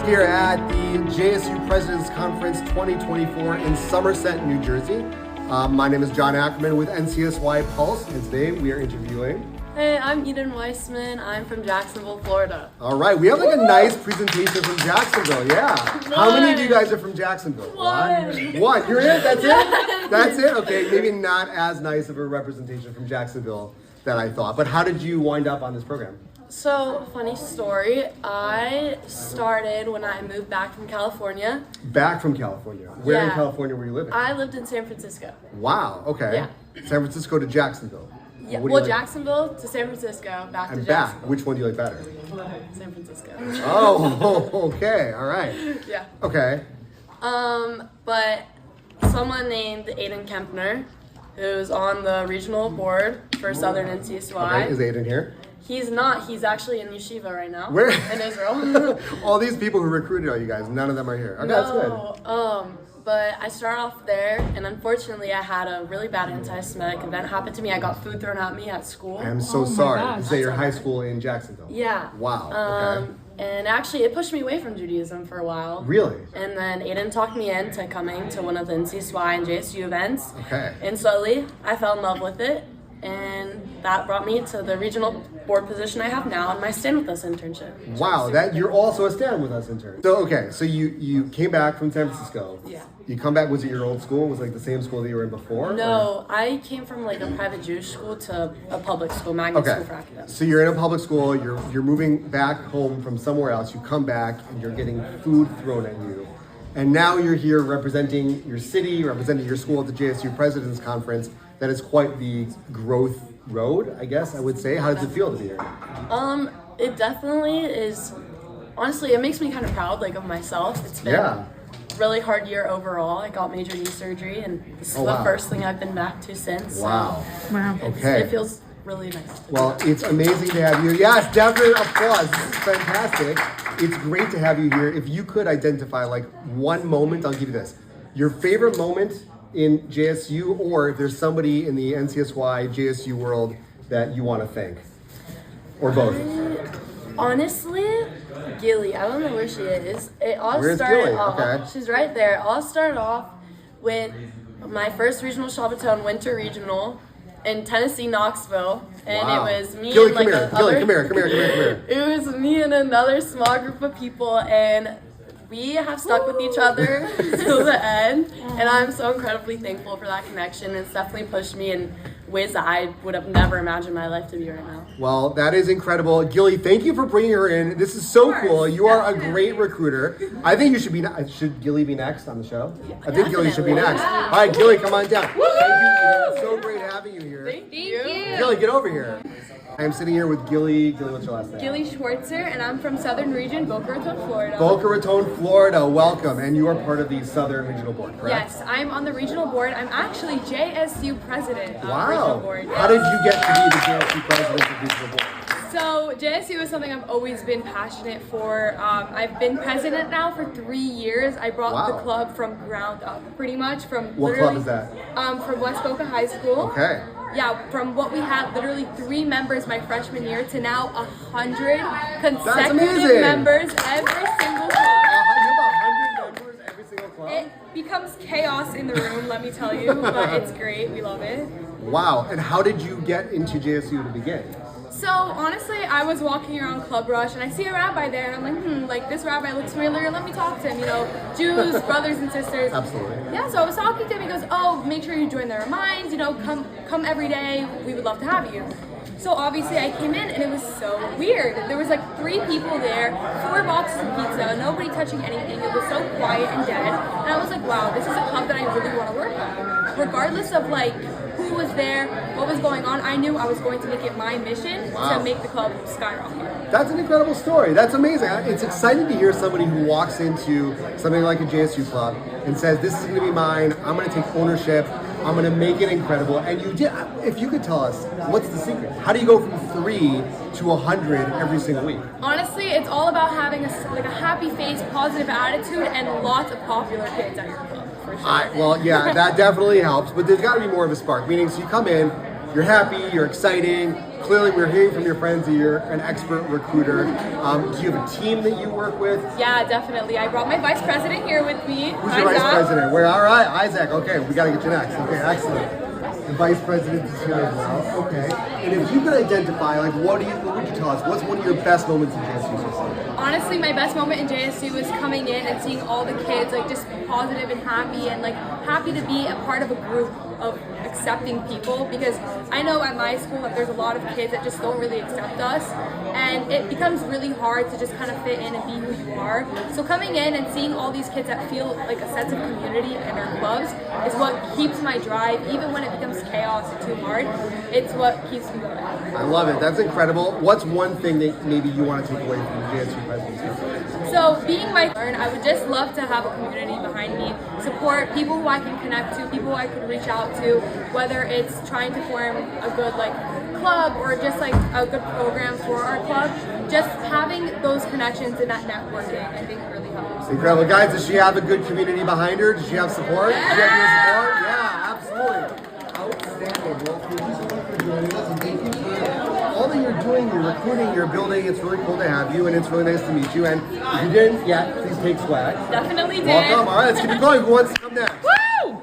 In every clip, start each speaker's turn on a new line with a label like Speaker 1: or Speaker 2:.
Speaker 1: here at the JSU President's Conference 2024 in Somerset, New Jersey. My name is John Ackerman with NCSY Pulse, and today we are interviewing...
Speaker 2: Hey, I'm Eden Weissman. I'm from Jacksonville, Florida.
Speaker 1: All right, we have like a nice presentation from Jacksonville, yeah. How many of you guys are from Jacksonville? One. You're it? That's it? That's it? Okay, maybe not as nice of a representation from Jacksonville that I thought, but how did you wind up on this program?
Speaker 2: So, funny story. I started when I moved back from California.
Speaker 1: Back from California? Where in California were you living?
Speaker 2: I lived in San Francisco.
Speaker 1: Wow, okay.
Speaker 2: Yeah.
Speaker 1: San Francisco to Jacksonville.
Speaker 2: Yeah, well, Jacksonville to San Francisco, back to Jacksonville.
Speaker 1: Back. Which one do you like better?
Speaker 2: San Francisco.
Speaker 1: Oh, okay, all right.
Speaker 2: Yeah.
Speaker 1: Okay.
Speaker 2: But someone named Aiden Kempner, who's on the regional board for Southern NCSY.
Speaker 1: Okay. Is Aiden here?
Speaker 2: He's not. He's actually in Yeshiva right now.
Speaker 1: Where?
Speaker 2: In Israel.
Speaker 1: All these people who recruited all you guys, none of them are here. Okay, that's good.
Speaker 2: But I started off there, and unfortunately I had a really bad anti-Semitic event happen to me. I got food thrown at me at school.
Speaker 1: I'm so sorry. Is that your high school in Jacksonville?
Speaker 2: Yeah.
Speaker 1: Wow, okay.
Speaker 2: And actually it pushed me away from Judaism for a while.
Speaker 1: Really?
Speaker 2: And then Aiden talked me into coming to one of the NCSY and JSU events.
Speaker 1: Okay.
Speaker 2: And slowly I fell in love with it. And that brought me to the regional board position I have now in my Stand With Us internship.
Speaker 1: Wow, you're also a Stand With Us intern. So you came back from San Francisco.
Speaker 2: Yeah.
Speaker 1: You come back, was it your old school? Was it like the same school that you were in before?
Speaker 2: No, I came from like a private Jewish school to a public school, magnet school for academics.
Speaker 1: So you're in a public school, you're moving back home from somewhere else, you come back and you're getting food thrown at you. And now you're here representing your city, representing your school at the JSU President's Conference. That is quite the growth road, I guess I would say. How does it feel to be here?
Speaker 2: It definitely is. Honestly, it makes me kind of proud, like, of myself. It's been a really hard year overall. I got major knee surgery, and this is the first thing I've been back to since.
Speaker 1: Wow.
Speaker 2: Wow.
Speaker 1: Okay.
Speaker 2: It feels really nice.
Speaker 1: Well, it's amazing to have you. Yes, definitely applause. This is fantastic. It's great to have you here. If you could identify like one moment, I'll give you this. Your favorite moment in JSU, or if there's somebody in the NCSY, JSU world that you want to thank, or both.
Speaker 2: Honestly, Gilly, I don't know where she is.
Speaker 1: Where's Gilly? Okay.
Speaker 2: She's right there. I'll start off with my first regional Shabbaton winter regional in Tennessee, Knoxville, and it was me
Speaker 1: Gilly,
Speaker 2: and like
Speaker 1: come here.
Speaker 2: It was me and another small group of people, and we have stuck with each other till the end, and I'm so incredibly thankful for that connection. It's definitely pushed me in ways that I would have never imagined my life to be right now.
Speaker 1: Well, that is incredible. Gilly, thank you for bringing her in. This is so cool. You are a great recruiter. I think you should Gilly be next on the show? I think Gilly should be next. All right, Gilly, come on down. Thank you. It's so great having you here.
Speaker 2: Thank you.
Speaker 1: Gilly, get over here. I'm sitting here with Gilly. Gilly, what's your last name?
Speaker 3: Gilly Schwartzer, and I'm from Southern Region, Boca Raton, Florida.
Speaker 1: Boca Raton, Florida. Welcome. And you are part of the Southern Regional Board, correct?
Speaker 3: Yes, I'm on the regional board. I'm actually JSU president of the regional board.
Speaker 1: How did you get to be the JSU president of the regional board?
Speaker 3: So JSU is something I've always been passionate for. I've been president now for 3 years. I brought the club from ground up, pretty much.
Speaker 1: What club is that?
Speaker 3: From West Boca High School.
Speaker 1: Okay.
Speaker 3: Yeah, from what we had, literally 3 members my freshman year to now 100 consecutive members every single club.
Speaker 1: You have 100 members every single club?
Speaker 3: It becomes chaos in the room, let me tell you, but it's great. We love it.
Speaker 1: Wow. And how did you get into JSU to begin?
Speaker 3: So honestly, I was walking around Club Rush and I see a rabbi there and I'm like, this rabbi looks familiar, let me talk to him, Jews, brothers and sisters.
Speaker 1: Absolutely.
Speaker 3: Yeah, so I was talking to him, he goes, oh, make sure you join the Reminds, come every day, we would love to have you. So obviously I came in and it was so weird. There was like 3 people there, 4 boxes of pizza, nobody touching anything. It was so quiet and dead. And I was like, wow, this is a club that I really want to work on. Regardless of like who was there, what was going on, I knew I was going to make it my mission to make the club skyrocket.
Speaker 1: That's an incredible story. That's amazing. It's exciting to hear somebody who walks into something like a JSU club and says, this is going to be mine, I'm going to take ownership, I'm going to make it incredible. And you did. If you could tell us, what's the secret? How do you go from 3 to 100 every single week?
Speaker 3: Honestly, it's all about having a happy face, positive attitude, and lots of popular kids at your club. For sure.
Speaker 1: Well, yeah, that definitely helps. But there's got to be more of a spark. Meaning, so you come in, you're happy, you're exciting, clearly we're hearing from your friends that you're an expert recruiter. Do you have a team that you work with?
Speaker 3: Yeah, definitely. I brought my vice president here with me.
Speaker 1: Who's your vice president? Where? All right, Isaac. Okay, we got to get you next. Okay, excellent. The vice president is here as well. Okay. And if you could identify, like, what would you tell us? What's one of your best moments in JSU so far?
Speaker 3: Honestly, my best moment in JSU was coming in and seeing all the kids like just positive and happy to be a part of a group of accepting people, because I know at my school that there's a lot of kids that just don't really accept us, and it becomes really hard to just kind of fit in and be who you are. So coming in and seeing all these kids that feel like a sense of community in our clubs is what keeps my drive, even when it becomes chaos and too hard. It's what keeps me going.
Speaker 1: I love it. That's incredible. What's one thing that maybe you want to take away from the JSU presidency?
Speaker 3: So being my learn, I would just love to have a community behind me, support people who I can connect to, people who I could reach out to, whether it's trying to form a good club or just a good program for our club. Just having those connections and that networking, I think really helps.
Speaker 1: Incredible. Guys, does she have a good community behind her? Does she have support? Does she have your support? Yeah, absolutely. Outstanding. Well, thank you so much for joining us, and thank you for all that you're doing, you're recruiting, you're building. It's really cool to have you, and it's really nice to meet you. And if you didn't yet, please take swag.
Speaker 3: Definitely did.
Speaker 1: Welcome. All right, let's keep it going. Who wants to come next?
Speaker 3: Woo!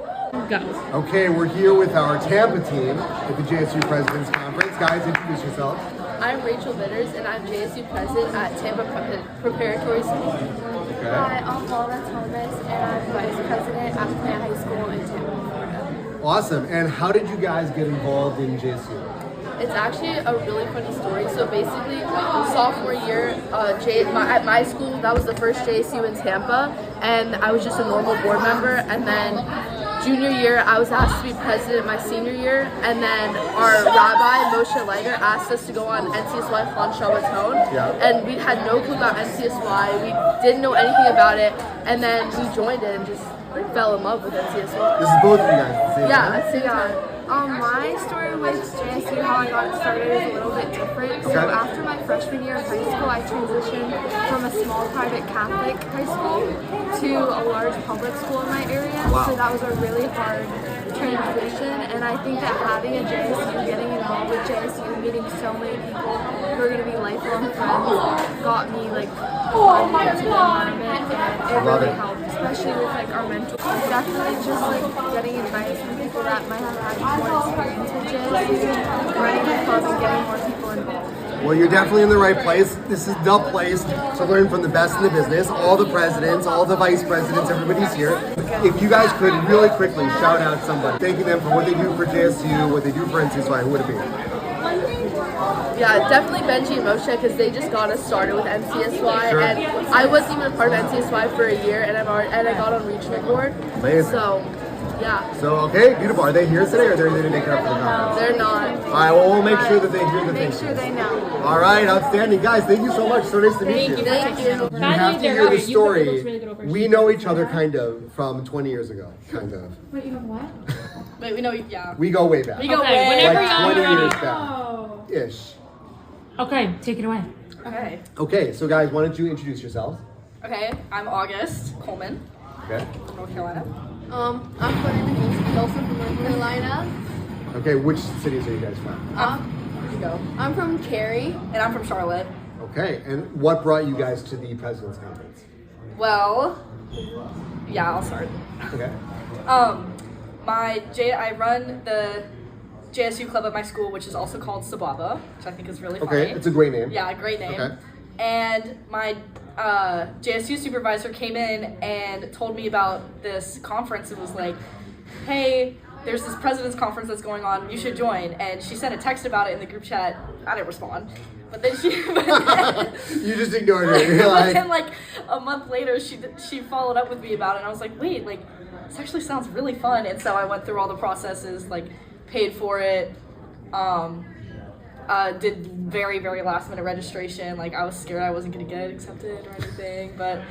Speaker 4: Go.
Speaker 1: Okay, we're here with our Tampa team at the JSU President's Conference. Guys, introduce yourselves.
Speaker 2: I'm Rachel Bitters, and I'm JSU president at Tampa Preparatory School.
Speaker 1: Okay.
Speaker 5: Hi, I'm Paula Thomas, and I'm vice president at Plant High School in Tampa, Florida.
Speaker 1: Awesome. And how did you guys get involved in JSU?
Speaker 2: It's actually a really funny story. So basically, sophomore year, at my school, that was the first JSU in Tampa, and I was just a normal board member. And then junior year, I was asked to be president my senior year, and then our rabbi, Moshe Liger, asked us to go on NCSY Flan Shabbaton, and we had no clue about NCSY. We didn't know anything about it, and then we joined it and just fell in love with NCSY.
Speaker 1: This is both of you guys at the same time?
Speaker 2: Yeah, at the same time.
Speaker 5: My story with JSU, how I got started, is a little bit different. So after my freshman year of high school, I transitioned from a small private Catholic high school to a large public school in my area.
Speaker 1: Wow.
Speaker 5: So that was a really hard transition, and I think that having a JSU, getting involved with JSU, meeting so many people who are going to be lifelong friends, got me bought into the environment, and it really helped, especially with our mentors. Definitely just getting advice from people that might have had more experience with JSU, running the club and getting more people involved.
Speaker 1: Well, you're definitely in the right place. This is the place to learn from the best in the business. All the presidents, all the vice presidents, everybody's here. If you guys could really quickly shout out somebody, thanking them for what they do for JSU, what they do for NCSY, who would it be?
Speaker 2: Yeah, definitely Benji and Moshe, because they just got us started with NCSY,
Speaker 1: Sure.
Speaker 2: and I wasn't even a part of NCSY for a year, and I got on regional board.
Speaker 1: Amazing.
Speaker 2: So, yeah,
Speaker 1: So, okay, beautiful. Are they here today, or are they going to make it up for the conference?
Speaker 2: they're not.
Speaker 1: All right, well, we'll make sure that they hear the
Speaker 5: Make
Speaker 1: things.
Speaker 5: sure they know.
Speaker 1: All right, outstanding. Guys, thank you so much. So nice to meet you.
Speaker 2: Thank you.
Speaker 1: You have to hear the
Speaker 4: You put
Speaker 1: story.
Speaker 4: those really good over
Speaker 1: We
Speaker 4: here.
Speaker 1: know each other kind of from 20 years ago, kind of.
Speaker 4: Wait, you know what?
Speaker 2: Wait, we know, yeah.
Speaker 1: We go way back.
Speaker 2: We go
Speaker 4: Okay,
Speaker 2: way
Speaker 4: whenever
Speaker 1: Like
Speaker 4: y'all
Speaker 1: 20
Speaker 4: are
Speaker 1: years
Speaker 4: ready.
Speaker 1: back. Ish.
Speaker 4: Okay, take it away.
Speaker 2: Okay.
Speaker 1: Okay, so guys, why don't you introduce yourselves?
Speaker 2: Okay, I'm August Coleman
Speaker 1: Okay.
Speaker 2: from North Carolina.
Speaker 6: I'm Wilson from North Carolina.
Speaker 1: Okay, which cities are you guys from?
Speaker 2: Where'd you go?
Speaker 6: I'm from Cary.
Speaker 2: And I'm from Charlotte.
Speaker 1: Okay, and what brought you guys to the President's Conference?
Speaker 2: Well, yeah, I'll start.
Speaker 1: Okay.
Speaker 2: I run the JSU club at my school, which is also called Sababa, which I think is really funny.
Speaker 1: Okay, it's a great name.
Speaker 2: Yeah, a great name.
Speaker 1: Okay.
Speaker 2: And my JSU supervisor came in and told me about this conference and was like, hey, there's this president's conference that's going on, you should join. And she sent a text about it in the group chat. I didn't respond. But then
Speaker 1: You just ignored her. You're
Speaker 2: but then
Speaker 1: like,
Speaker 2: a month later, she followed up with me about it, and I was like, wait, this actually sounds really fun. And so I went through all the processes, paid for it, did very, very last minute registration. I was scared I wasn't gonna get accepted or anything, but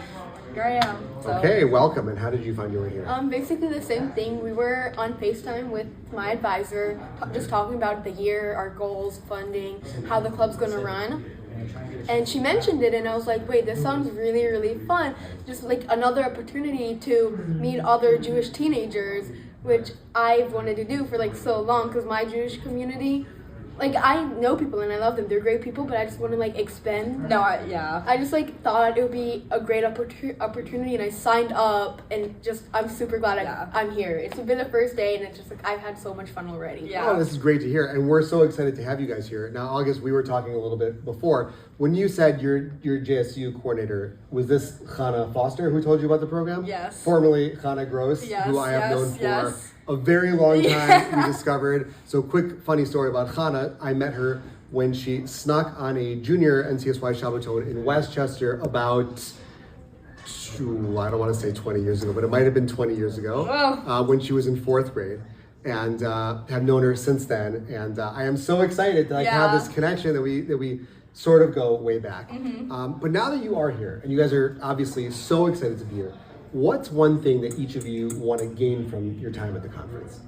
Speaker 2: here I am. So.
Speaker 1: okay, welcome. And how did you find your way here?
Speaker 6: Basically the same thing. We were on FaceTime with my advisor, just talking about the year, our goals, funding, how the club's gonna run. And she mentioned it, and I was like, wait, this sounds really, really fun. Just another opportunity to meet other Jewish teenagers, which I've wanted to do for so long, because my Jewish community like I know people and I love them. They're great people, but I just want to like expand.
Speaker 7: No, I
Speaker 6: I just like thought it would be a great opportunity, and I signed up, and just I'm super glad I'm here. It's been the first day, and it's just like I've had so much fun already.
Speaker 7: Yeah.
Speaker 1: Oh, this is great to hear, and we're so excited to have you guys here. Now, August, we were talking a little bit before. When you said your JSU coordinator, was this Hannah Foster who told you about the program?
Speaker 7: Yes.
Speaker 1: Formerly Hannah Gross,
Speaker 7: Yes,
Speaker 1: who I have known for
Speaker 7: yes.
Speaker 1: a very long time, we discovered. So quick funny story about Hannah. I met her when she snuck on a junior NCSY Shabbaton in Westchester about, I don't want to say 20 years ago, but it might have been 20 years ago, when she was in 4th grade. And have known her since then. And I am so excited to have this connection that we sort of go way back. But now that you are here, and you guys are obviously so excited to be here, what's one thing that each of you want to gain from your time at the conference?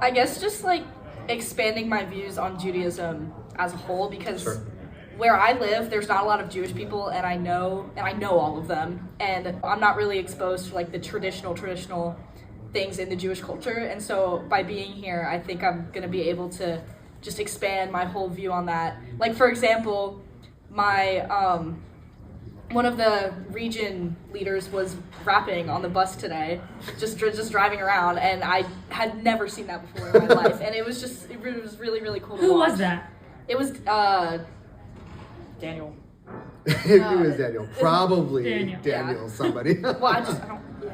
Speaker 7: I guess just like expanding my views on Judaism as a whole, because where I live, there's not a lot of Jewish people, and I know all of them, and I'm not really exposed to like the traditional things in the Jewish culture. And so by being here, I think I'm gonna be able to just expand my whole view on that. Like, for example, my one of the region leaders was rapping on the bus today, just driving around, and I had never seen that before in my life, and it was really, really cool to
Speaker 4: Who
Speaker 7: watch.
Speaker 4: was that?
Speaker 7: It was Daniel.
Speaker 1: It was Daniel. Probably Daniel somebody.
Speaker 7: Well,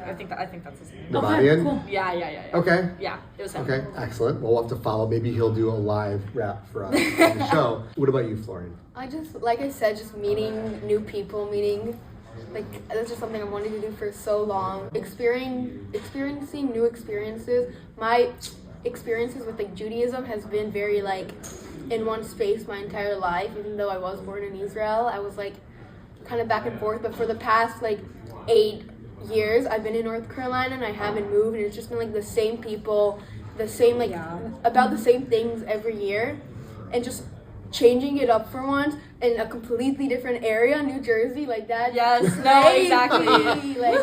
Speaker 7: I think that's his name.
Speaker 1: Nabadian?
Speaker 4: Cool.
Speaker 7: Yeah.
Speaker 1: Okay.
Speaker 7: Yeah, it was him.
Speaker 1: Okay, excellent. We'll have to follow. Maybe he'll do a live rap for us on the show. What about you, Florian?
Speaker 6: I just, like I said, just meeting new people, like, that's just something I wanted to do for so long. Experiencing new experiences. My experiences with, like, Judaism has been very, like, in one space my entire life. Even though I was born in Israel, I was, like, kind of back and forth. But for the past, like, 8 years, I've been in North Carolina, and I haven't moved. And it's just been, like, the same people, the same, like, about the same things every year. And just changing it up for once in a completely different area, New Jersey, like that.
Speaker 7: Yes, no, exactly.
Speaker 6: Like,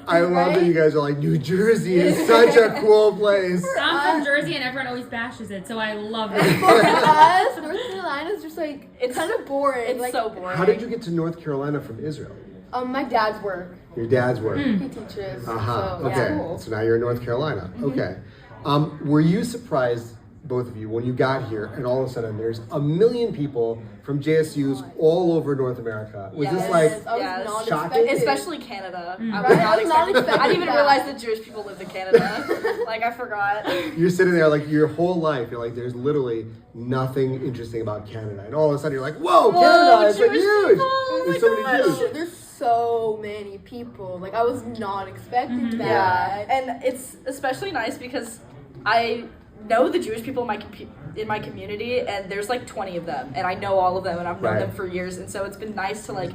Speaker 1: I love that you guys are like, New Jersey is such a cool place.
Speaker 4: I'm from Jersey and everyone always bashes it, so I love it.
Speaker 6: For us, North Carolina is just like, it's kind of boring.
Speaker 7: It's
Speaker 6: like,
Speaker 7: so boring.
Speaker 1: How did you get to North Carolina from Israel?
Speaker 6: My dad's work.
Speaker 1: Your dad's work.
Speaker 6: He teaches. So,
Speaker 1: Okay.
Speaker 6: yeah.
Speaker 1: So now you're in North Carolina. Okay. Were you surprised, both of you, when you got here and all of a sudden there's a million people from JSUs all over North America? Was this like
Speaker 6: I was not
Speaker 1: shocking?
Speaker 6: expecting.
Speaker 7: Especially Canada. I was
Speaker 6: Right?
Speaker 7: not
Speaker 6: I was not
Speaker 7: expecting. I
Speaker 6: expecting
Speaker 7: didn't even
Speaker 6: that.
Speaker 7: realize that Jewish people lived in Canada. Like, I forgot.
Speaker 1: You're sitting there like your whole life, you're like, there's literally nothing interesting about Canada. And all of a sudden you're like, whoa, Canada is like
Speaker 7: Jewish
Speaker 1: huge.
Speaker 7: people. Oh
Speaker 1: There's
Speaker 7: my
Speaker 1: so many
Speaker 7: gosh.
Speaker 1: Jews.
Speaker 6: There's so many people. Like, I was not expecting that.
Speaker 7: Yeah, and it's especially nice because I know the Jewish people in my community, and there's like 20 of them, and I know all of them, and I've known them for years, and so it's been nice to like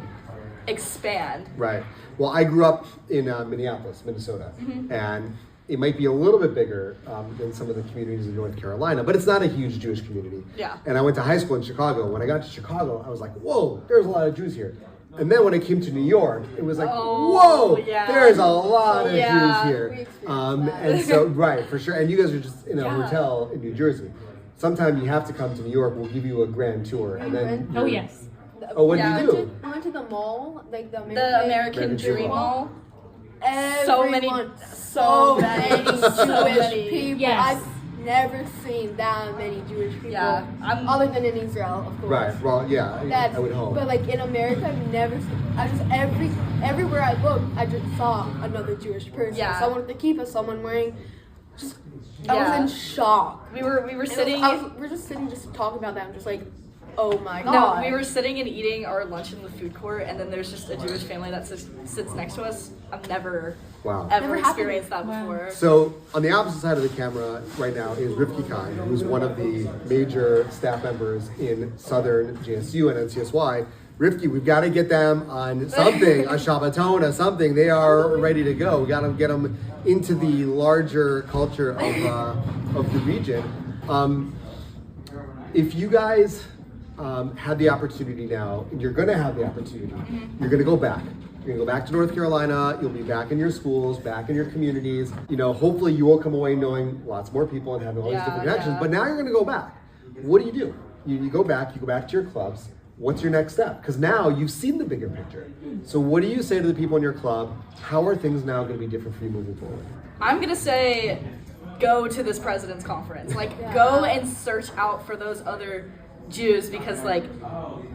Speaker 7: expand.
Speaker 1: Right. Well, I grew up in Minneapolis, Minnesota, and it might be a little bit bigger than some of the communities in North Carolina, but it's not a huge Jewish community.
Speaker 7: Yeah.
Speaker 1: And I went to high school in Chicago. When I got to Chicago, I was like, whoa, there's a lot of Jews here. And then when I came to New York, it was like, whoa, there's a lot of Jews here. And so, right, for sure. And you guys are just in a hotel in New Jersey. Sometime you have to come to New York. We'll give you a grand tour. And then
Speaker 4: Oh, yes.
Speaker 1: Oh, what do you do?
Speaker 6: I went to the mall, like the
Speaker 7: The
Speaker 6: American
Speaker 7: American Dream Mall.
Speaker 6: Everyone,
Speaker 7: so
Speaker 6: many Jewish people.
Speaker 4: Yes.
Speaker 6: I've never seen that many Jewish people.
Speaker 7: Yeah,
Speaker 6: other than in Israel, of course.
Speaker 1: Right. Well, yeah, I would hope.
Speaker 6: But like in America, I've never seen. I just everywhere I looked, I just saw another Jewish person.
Speaker 7: Yeah.
Speaker 6: Someone with a kippah, someone wearing. I was in shock.
Speaker 7: We were sitting.
Speaker 6: We're just sitting, just talking about that. I'm just like, oh my god.
Speaker 7: No, we were sitting and eating our lunch in the food court, and then there's just a Jewish family that sits next to us. I've never
Speaker 6: Never
Speaker 7: experienced that before.
Speaker 1: So on the opposite side of the camera right now is Rivki Khan, who's one of the major staff members in Southern JSU and NCSY. Rivki, we've got to get them on something, a Shabbaton or something. They are ready to go. We got to get them into the larger culture of the region. If you guys had the opportunity now, and you're going to have the opportunity, you're going to go back. You're going to go back to North Carolina. You'll be back in your schools, back in your communities. You know, hopefully you will come away knowing lots more people and having all these different connections. But now you're going to go back. what do? You go back to your clubs. What's your next step? Because now you've seen the bigger picture. So what do you say to the people in your club? How are things now going to be different for you moving forward?
Speaker 7: I'm gonna say, go to this president's conference. Like, go and search out for those other Jews because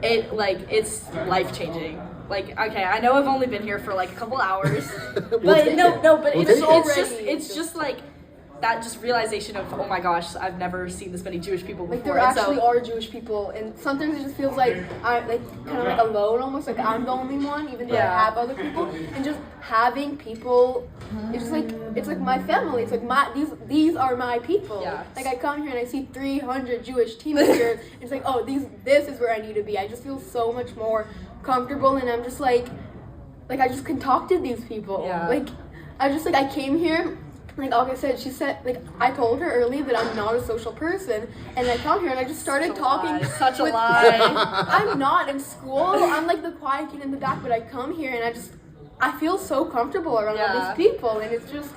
Speaker 7: it's life changing. Like, okay, I know I've only been here for like a couple hours, but it's just like that just realization of, oh my gosh, I've never seen this many Jewish people before.
Speaker 6: Like there actually are Jewish people, and sometimes it just feels like I'm kind of like alone, almost like I'm the only one, even though I have other people. And just having people, it's just like it's like my family. It's like these are my people.
Speaker 7: Yeah.
Speaker 6: Like I come here and I see 300 Jewish teenagers. It's like, oh, this is where I need to be. I just feel so much more comfortable, and I'm just like I just can talk to these people.
Speaker 7: Yeah.
Speaker 6: Like I came here. Like Olga said, I told her early that I'm not a social person, and I come here and I just started talking.
Speaker 7: Such a lie.
Speaker 6: I'm not in school. I'm like the quiet kid in the back, but I come here and I feel so comfortable around all these people, and it's just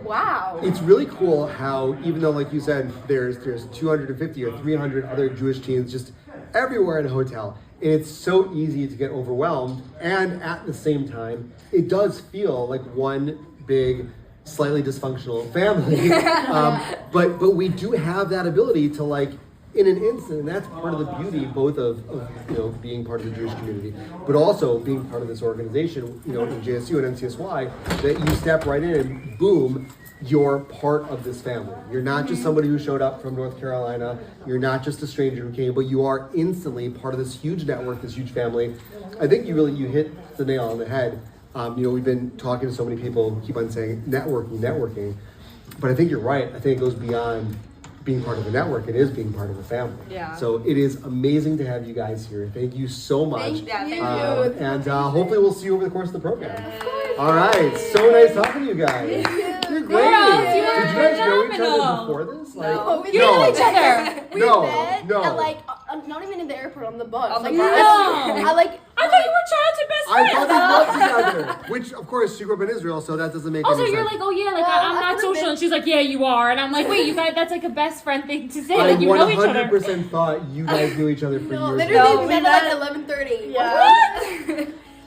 Speaker 6: wow.
Speaker 1: It's really cool how, even though, like you said, there's 250 or 300 other Jewish teens just everywhere in a hotel, and it's so easy to get overwhelmed, and at the same time, it does feel like one big, slightly dysfunctional family. But we do have that ability to, like, in an instant, and that's part of the beauty both of being part of the Jewish community, but also being part of this organization, in JSU and NCSY, that you step right in and boom, you're part of this family. You're not just somebody who showed up from North Carolina. You're not just a stranger who came, but you are instantly part of this huge network, this huge family. I think you hit the nail on the head. We've been talking to so many people, keep on saying networking, but I think you're right. I think it goes beyond being part of a network. It is being part of a family.
Speaker 7: Yeah.
Speaker 1: So it is amazing to have you guys here. Thank you so much.
Speaker 6: Thank you.
Speaker 1: And hopefully we'll see you over the course of the program. All right. So nice talking to you guys. You're great.
Speaker 4: Girls, you are
Speaker 1: Did you guys know each other
Speaker 4: phenomenal.
Speaker 1: before this?
Speaker 6: No, we
Speaker 4: You know each other.
Speaker 6: We met at, not even in the airport, on the bus.
Speaker 7: On the
Speaker 6: Like,
Speaker 7: bus.
Speaker 4: I thought you were childhood best
Speaker 1: I
Speaker 4: friends.
Speaker 1: thought they loved together. Which, of course, she grew up in Israel, so that doesn't make
Speaker 4: Also,
Speaker 1: any
Speaker 4: you're
Speaker 1: sense.
Speaker 4: like, oh yeah, like
Speaker 6: Well,
Speaker 4: I'm
Speaker 6: I
Speaker 4: not
Speaker 6: could've
Speaker 4: social,
Speaker 6: been-
Speaker 4: and she's like, yeah, you are, and I'm like, wait, you guys, that's like a best friend thing to say,
Speaker 1: I
Speaker 4: like you know each other.
Speaker 1: 100% thought you guys knew each other for
Speaker 6: No,
Speaker 1: years.
Speaker 6: literally,
Speaker 7: No,
Speaker 6: we
Speaker 7: we
Speaker 6: met at
Speaker 7: met-
Speaker 6: like 11:30.
Speaker 7: Yeah.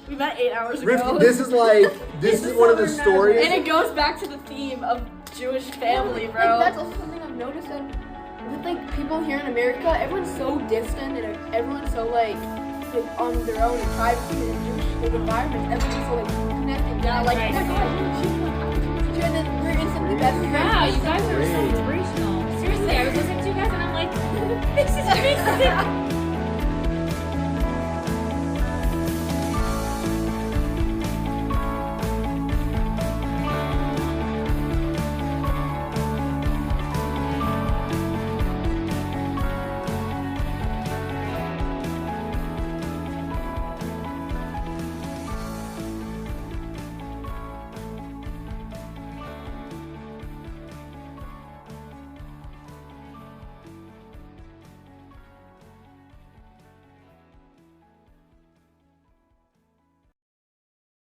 Speaker 7: We met 8 hours ago.
Speaker 1: Rifki, this is one of the stories.
Speaker 7: And it goes back to the theme of Jewish family,
Speaker 6: Like,
Speaker 7: bro.
Speaker 6: that's also something I've noticed that with like people here in America, everyone's so distant and everyone's so like on their own in privacy and Jewish like, environments. Everyone's so like connected.
Speaker 7: Yeah, like,
Speaker 4: Right.
Speaker 6: oh my god, and then we're instantly best friends.
Speaker 4: Yeah, you guys are so
Speaker 1: Great.
Speaker 4: inspirational. Seriously, I was listening to you guys, and I'm like, this is amazing.